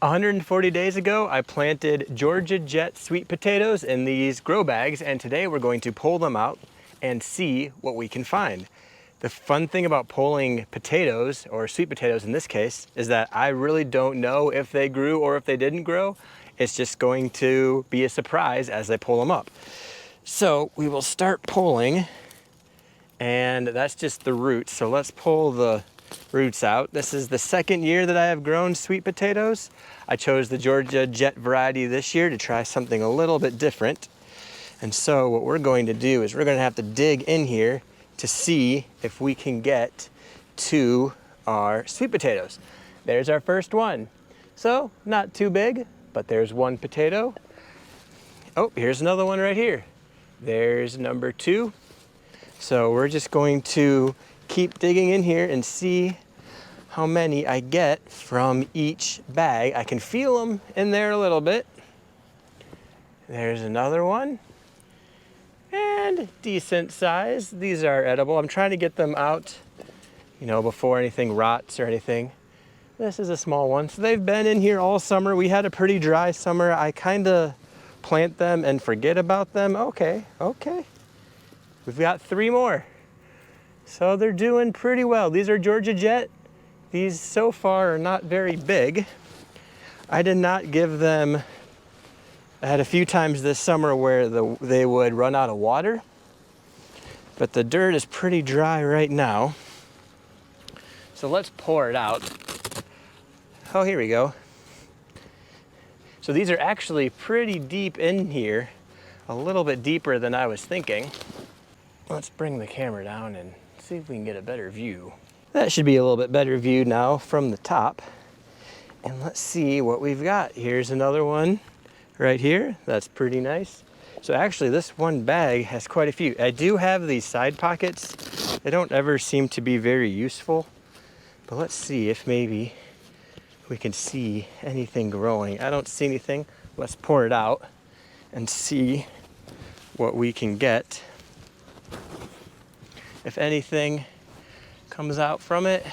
140 days ago, I planted Georgia Jet sweet potatoes in these grow bags, and today we're going to pull them out and see what we can find. The fun thing about pulling potatoes, or sweet potatoes in this case, is that I really don't know if they grew or if they didn't grow. It's just going to be a surprise as I pull them up. So we will start pulling, and that's just the roots. So let's pull the roots out. This is the second year that I have grown sweet potatoes. I chose the Georgia Jet variety this year to try something a little bit different. And so what we're going to do is we're going to have to dig in here to see if we can get to our sweet potatoes. There's our first one. So not too big, but there's one potato. Oh, here's another one right here. There's number 2. So we're just going to keep digging in here and see how many I get from each bag. I can feel them in there a little bit. There's another one. And decent size. These are edible. I'm trying to get them out, before anything rots or anything. This is a small one. So they've been in here all summer. We had a pretty dry summer. I kind of plant them and forget about them. Okay. We've got 3 more. So they're doing pretty well. These are Georgia Jet. These so far are not very big. I did not give them, I had a few times this summer where they would run out of water, but the dirt is pretty dry right now. So let's pour it out. Oh, here we go. So these are actually pretty deep in here, a little bit deeper than I was thinking. Let's bring the camera down and see if we can get a better view. That should be a little bit better view now from the top. And let's see what we've got. Here's another one right here. That's pretty nice. So actually this one bag has quite a few. I do have these side pockets. They don't ever seem to be very useful. But let's see if maybe we can see anything growing. I don't see anything. Let's pour it out and see what we can get. If anything comes out from it,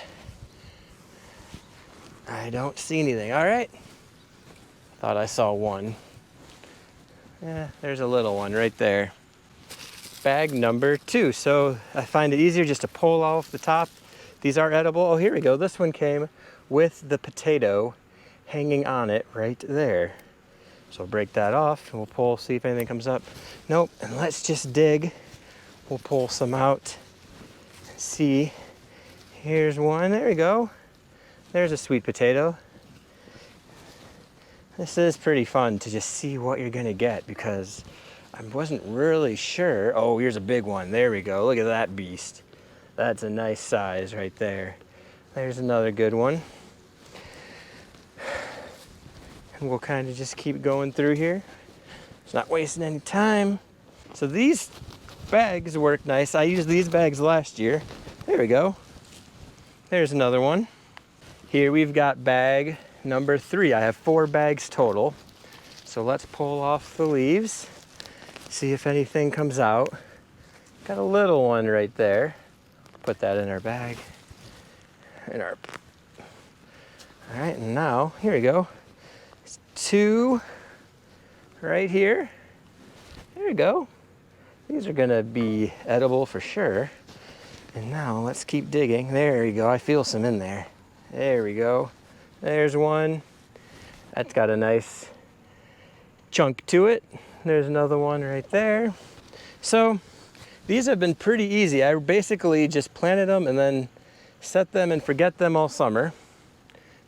I don't see anything. All right. Thought I saw one. Yeah, there's a little one right there. Bag number 2. So I find it easier just to pull off the top. These are edible. Oh, here we go. This one came with the potato hanging on it right there. So we'll break that off and we'll pull, see if anything comes up. Nope. And let's just dig. We'll pull some out. See, here's one. There we go. There's a sweet potato. This is pretty fun to just see what you're gonna get because I wasn't really sure. Oh, here's a big one. There we go. Look at that beast. That's a nice size right there. There's another good one. And we'll kind of just keep going through here. It's not wasting any time. So these bags work nice. I used these bags last year. There we go. There's another one. Here we've got bag number 3. I have 4 bags total. So let's pull off the leaves, see if anything comes out. Got a little one right there. Put that in our bag. All right, and now, here we go. 2 right here. There we go. These are gonna be edible for sure. And now let's keep digging. There we go. I feel some in there. There we go. There's one. That's got a nice chunk to it. There's another one right there. So these have been pretty easy. I basically just planted them and then set them and forget them all summer.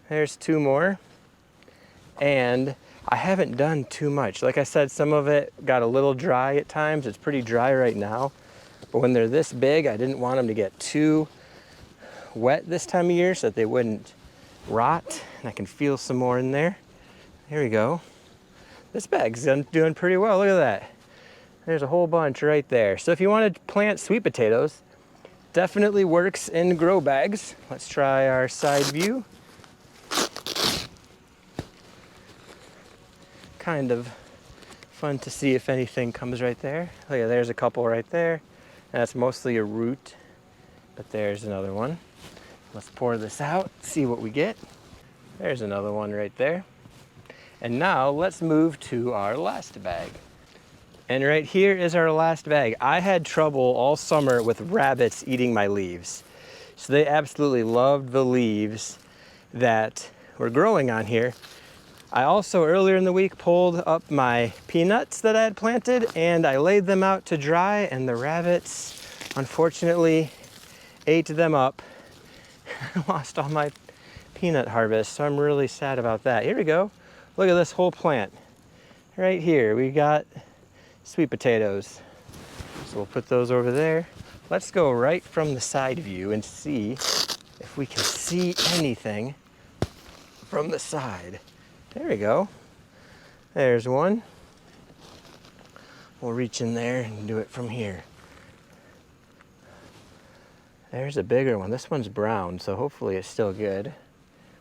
There's 2 more. And I haven't done too much. Like I said, some of it got a little dry at times. It's pretty dry right now. But when they're this big, I didn't want them to get too wet this time of year so that they wouldn't rot. And I can feel some more in there. There we go. This bag's doing pretty well. Look at that. There's a whole bunch right there. So if you want to plant sweet potatoes, definitely works in grow bags. Let's try our side view. Kind of fun to see if anything comes right there. Look at, there's a couple right there. That's mostly a root, but there's another one. Let's pour this out, see what we get. There's another one right there. And now let's move to our last bag. And right here is our last bag. I had trouble all summer with rabbits eating my leaves. So they absolutely loved the leaves that were growing on here. I also earlier in the week pulled up my peanuts that I had planted and I laid them out to dry, and the rabbits unfortunately ate them up. I lost all my peanut harvest, so I'm really sad about that. Here we go. Look at this whole plant. Right here, we got sweet potatoes. So we'll put those over there. Let's go right from the side view and see if we can see anything from the side. There we go. There's one. We'll reach in there and do it from here. There's a bigger one. This one's brown, so hopefully it's still good.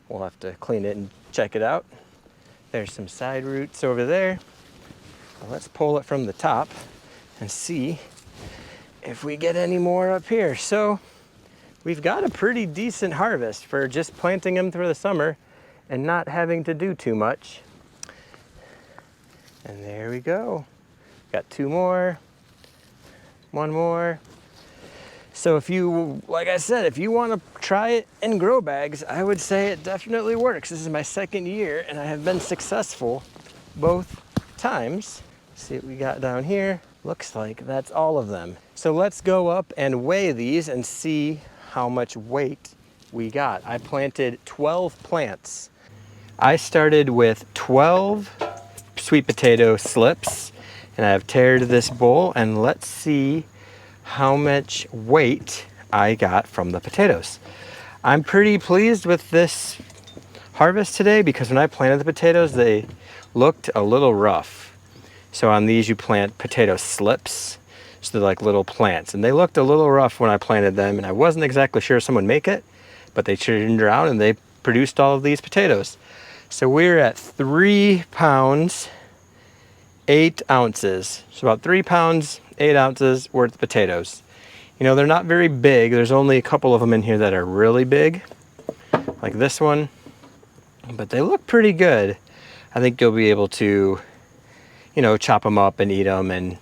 We'll have to clean it and check it out. There's some side roots over there. Well, let's pull it from the top and see if we get any more up here. So we've got a pretty decent harvest for just planting them through the summer and not having to do too much. And there we go. Got two more, one more. So if you, like I said, if you want to try it in grow bags, I would say it definitely works. This is my second year and I have been successful both times. See what we got down here. Looks like that's all of them. So let's go up and weigh these and see how much weight we got. I planted 12 plants. I started with 12 sweet potato slips and I've tared this bowl, and let's see how much weight I got from the potatoes. I'm pretty pleased with this harvest today because when I planted the potatoes, they looked a little rough. So on these you plant potato slips, so they're like little plants, and they looked a little rough when I planted them, and I wasn't exactly sure someone would make it, but they turned around and they produced all of these potatoes. So we're at 3 pounds, 8 ounces. So about 3 pounds, 8 ounces worth of potatoes. You know, they're not very big. There's only a couple of them in here that are really big, like this one, but they look pretty good. I think you'll be able to, you know, chop them up and eat them and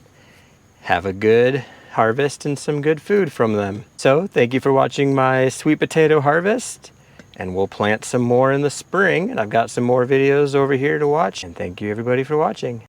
have a good harvest and some good food from them. So thank you for watching my sweet potato harvest, and we'll plant some more in the spring, and I've got some more videos over here to watch, and thank you everybody for watching.